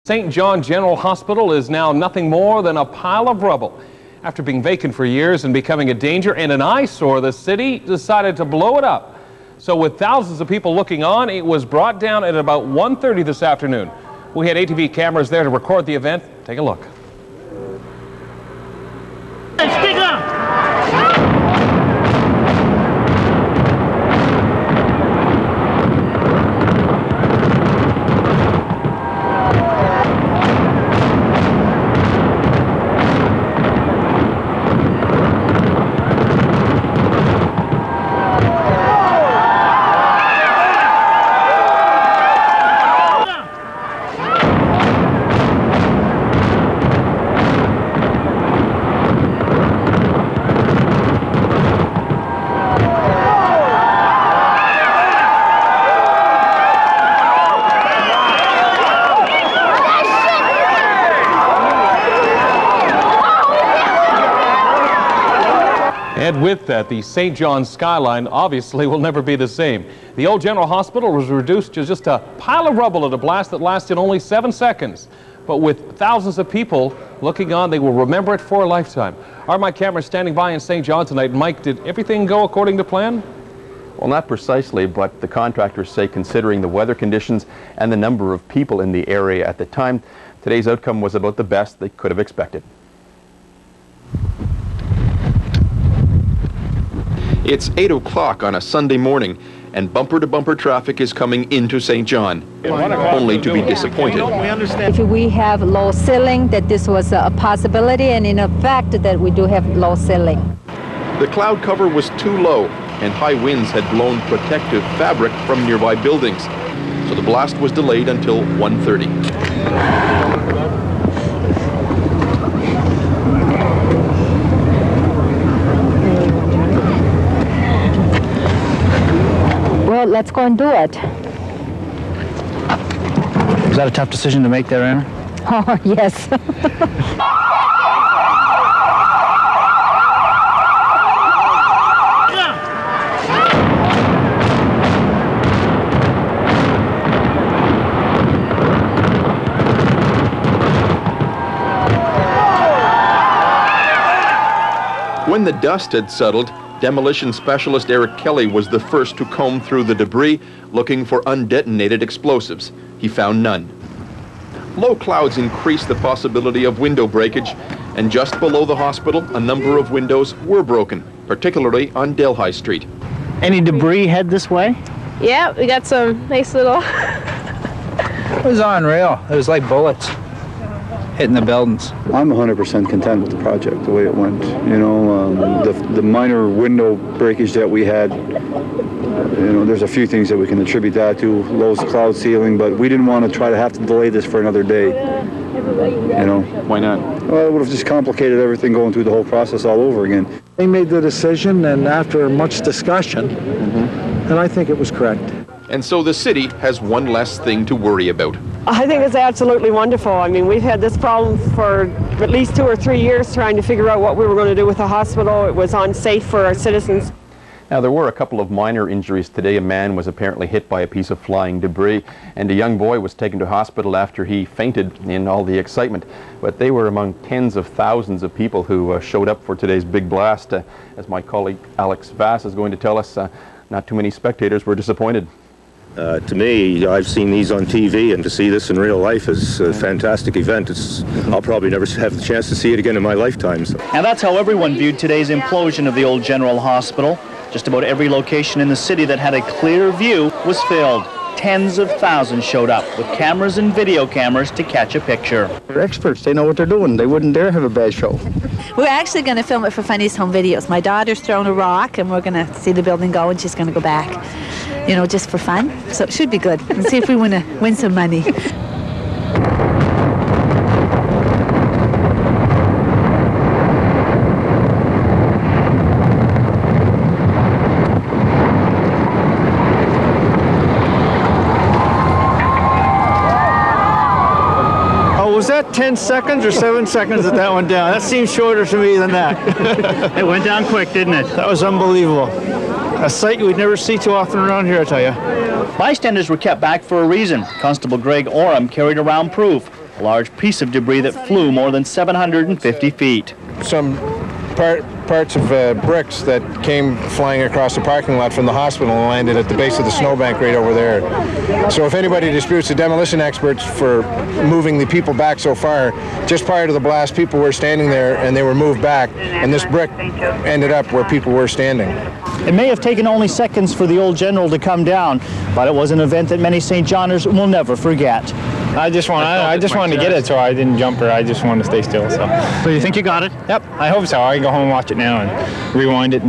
St. John General Hospital is now nothing more than a pile of rubble. After being vacant for years and becoming a danger and an eyesore, the city decided to blow it up. So with thousands of people looking on, it was brought down at about 1:30 this afternoon. We had ATV cameras there to record the event. Take a look. Stick up! And with that, the St. John skyline obviously will never be the same. The old General Hospital was reduced to just a pile of rubble at a blast that lasted only 7 seconds. But with thousands of people looking on, they will remember it for a lifetime. Our Mike Cameron standing by in St. John tonight. Mike, did everything go according to plan? Well, not precisely, but the contractors say considering the weather conditions and the number of people in the area at the time, today's outcome was about the best they could have expected. It's 8 o'clock on a Sunday morning, and bumper-to-bumper traffic is coming into St. John, only to be disappointed. If we have low ceiling, that this was a possibility, and in fact that we do have low ceiling. The cloud cover was too low, and high winds had blown protective fabric from nearby buildings, so the blast was delayed until 1:30. Well, let's go and do it. Was that a tough decision to make there, Anna? Oh, yes. When the dust had settled, demolition specialist Eric Kelly was the first to comb through the debris looking for undetonated explosives. He found none. Low clouds increased the possibility of window breakage, and just below the hospital, a number of windows were broken, particularly on Delhi Street. Any debris head this way? Yeah, we got some nice little... It was unreal. It was like bullets hitting the buildings. I'm 100% content with the project, the way it went. You know, the minor window breakage that we had, you know, there's a few things that we can attribute that to, low cloud ceiling, but we didn't want to try to have to delay this for another day. You know. Why not? Well, it would have just complicated everything going through the whole process all over again. They made the decision, and after much discussion, and I think it was correct. And so the city has one less thing to worry about. I think it's absolutely wonderful. I mean, we've had this problem for at least 2 or 3 years trying to figure out what we were going to do with the hospital. It was unsafe for our citizens. Now, there were a couple of minor injuries today. A man was apparently hit by a piece of flying debris, and a young boy was taken to hospital after he fainted in all the excitement. But they were among tens of thousands of people who showed up for today's big blast. As my colleague Alex Vass is going to tell us, not too many spectators were disappointed. To me, I've seen these on TV, and to see this in real life is a fantastic event. I'll probably never have the chance to see it again in my lifetime. So. And that's how everyone viewed today's implosion of the old General Hospital. Just about every location in the city that had a clear view was filled. Tens of thousands showed up with cameras and video cameras to catch a picture. They're experts. They know what they're doing. They wouldn't dare have a bad show. We're actually going to film it for Funniest Home Videos. My daughter's thrown a rock, and we're going to see the building go, and she's going to go back, you know, just for fun. So it should be good. And see if we win some money. Was that 10 seconds or 7 seconds that that went down? That seems shorter to me than that. It went down quick, didn't it? That was unbelievable. A sight you would never see too often around here, I tell you. Bystanders were kept back for a reason. Constable Greg Oram carried around proof. a large piece of debris that flew more than 750 feet. Some parts of bricks that came flying across the parking lot from the hospital and landed at the base of the snowbank right over there. So if anybody disputes the demolition experts for moving the people back so far, just prior to the blast, people were standing there and they were moved back, and this brick ended up where people were standing. It may have taken only seconds for the old general to come down, but it was an event that many St. Johners will never forget. I just wanted to get it, so I didn't jump her. I just wanted to stay still. So you think you got it? Yep, I hope so. I can go home and watch it now and rewind it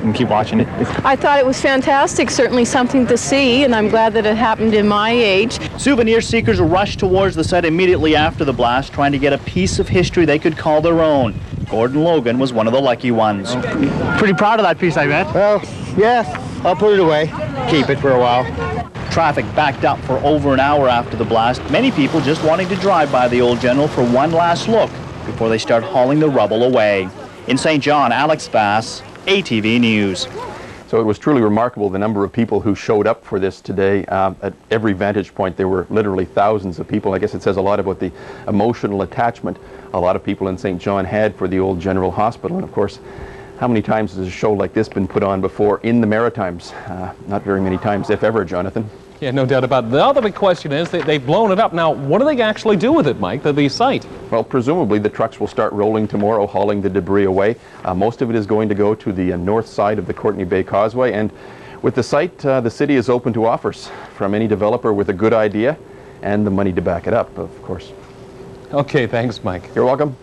and keep watching it. I thought it was fantastic, certainly something to see, and I'm glad that it happened in my age. Souvenir seekers rushed towards the site immediately after the blast, trying to get a piece of history they could call their own. Gordon Logan was one of the lucky ones. Pretty proud of that piece, I bet. Well, yeah, I'll put it away. Keep it for a while. Traffic backed up for over an hour after the blast, many people just wanting to drive by the old general for one last look before they start hauling the rubble away. In St. John, Alex Bass, ATV News. So it was truly remarkable, the number of people who showed up for this today. At every vantage point, there were literally thousands of people. I guess it says a lot about the emotional attachment a lot of people in St. John had for the old General Hospital. And of course, how many times has a show like this been put on before in the Maritimes? Not very many times, if ever, Jonathan. Yeah, no doubt about it. The other big question is they've blown it up. Now, what do they actually do with it, Mike, the site? Well, presumably the trucks will start rolling tomorrow, hauling the debris away. Most of it is going to go to the north side of the Courtney Bay Causeway. And with the site, the city is open to offers from any developer with a good idea and the money to back it up, of course. Okay, thanks, Mike. You're welcome.